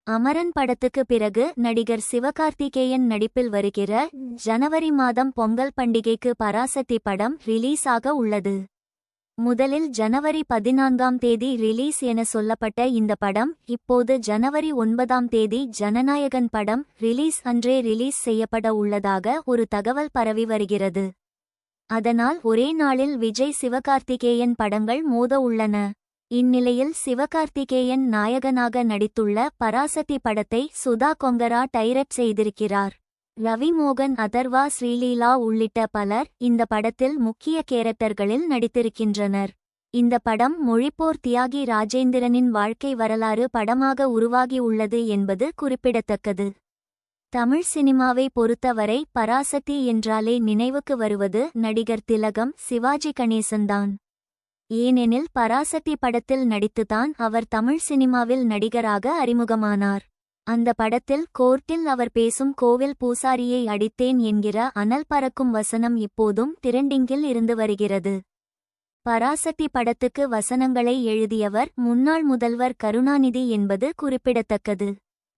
அமரன் படத்துக்கு பிறகு நடிகர் சிவகார்த்திகேயன் நடிப்பில் வருகிற ஜனவரி மாதம் பொங்கல் பண்டிகைக்கு பராசக்தி படம் ரிலீஸ் ஆக உள்ளது. முதலில் ஜனவரி 14ஆம் தேதி ரிலீஸ் என சொல்லப்பட்ட இந்த படம் இப்போது ஜனவரி 9ஆம் தேதி ஜனநாயகன் படம் ரிலீஸ் அன்றே ரிலீஸ் செய்யப்பட உள்ளதாக ஒரு தகவல் பரவி வருகிறது. அதனால் ஒரே நாளில் விஜய் சிவகார்த்திகேயன் படங்கள் மோத உள்ளன. இந்நிலையில் சிவகார்த்திகேயன் நாயகனாக நடித்துள்ள பராசக்தி படத்தை சுதா கொங்கரா டைரக்ட் செய்திருக்கிறார். ரவி மோகன், அதர்வா, ஸ்ரீலீலா உள்ளிட்ட பலர் இந்த படத்தில் முக்கிய கேரக்டர்களில் நடித்திருக்கின்றனர். இந்த படம் மொழிப்போர் தியாகி ராஜேந்திரனின் வாழ்க்கை வரலாறு படமாக உருவாகி உள்ளது என்பது குறிப்பிடத்தக்கது. தமிழ் சினிமாவை பொறுத்தவரை பராசக்தி என்றாலே நினைவுக்கு வருவது நடிகர் திலகம், சிவாஜி கணேசன்தான். ஏனெனில் பராசக்தி படத்தில் நடித்துதான் அவர் தமிழ் சினிமாவில் நடிகராக அறிமுகமானார். அந்த படத்தில் கோர்ட்டில் அவர் பேசும் கோவில் பூசாரியை அடித்தேன் என்கிற அனல் பறக்கும் வசனம் இப்போதும் டிரெண்டிங்கில் இருந்து வருகிறது. பராசக்தி படத்துக்கு வசனங்களை எழுதியவர் முன்னாள் முதல்வர் கருணாநிதி என்பது குறிப்பிடத்தக்கது.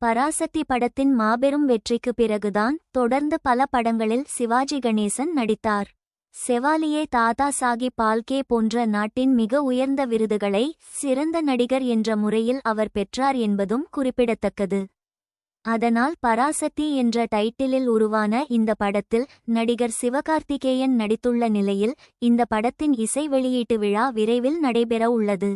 பராசக்தி படத்தின் மாபெரும் வெற்றிக்கு பிறகுதான் தொடர்ந்து பல படங்களில் சிவாஜி கணேசன் நடித்தார். செவாலியே, தாதா சாஹிப் பால்கே போன்ற நாட்டின் மிக உயர்ந்த விருதுகளை சிறந்த நடிகர் என்ற முறையில் அவர் பெற்றார் என்பதும் குறிப்பிடத்தக்கது. அதனால் பராசக்தி என்ற டைட்டிலில் உருவான இந்த படத்தில் நடிகர் சிவகார்த்திகேயன் நடித்துள்ள நிலையில் இந்த படத்தின் இசை வெளியீட்டு விழா விரைவில் நடைபெற உள்ளது.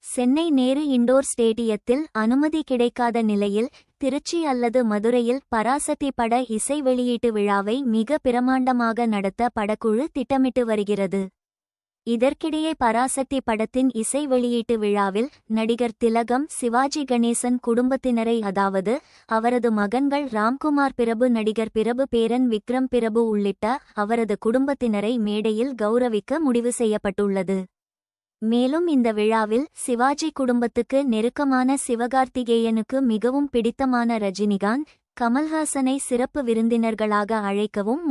சென்னை நேரு இண்டோர் ஸ்டேடியத்தில் அனுமதி கிடைக்காத நிலையில் திருச்சி அல்லது மதுரையில் பராசக்தி பட இசை வெளியீட்டு விழாவை மிக பிரமாண்டமாக நடத்த படக்குழு திட்டமிட்டு வருகிறது. இதற்கிடையே பராசக்தி படத்தின் இசை வெளியீட்டு விழாவில் நடிகர் திலகம், சிவாஜி கணேசன் குடும்பத்தினரை, அதாவது அவரது மகன்கள் ராம்குமார் பிரபு, நடிகர் பிரபு பேரன் விக்ரம் பிரபு உள்ளிட்ட அவரது குடும்பத்தினரை மேடையில் கௌரவிக்க முடிவு செய்யப்பட்டுள்ளது. மேலும் இந்த விழாவில் சிவாஜி குடும்பத்துக்கு நெருக்கமான சிவகார்த்திகேயனுக்கு மிகவும் பிடித்தமான ரஜினிகாந்த், கமல்ஹாசனை சிறப்பு விருந்தினர்களாக அழைக்கவும்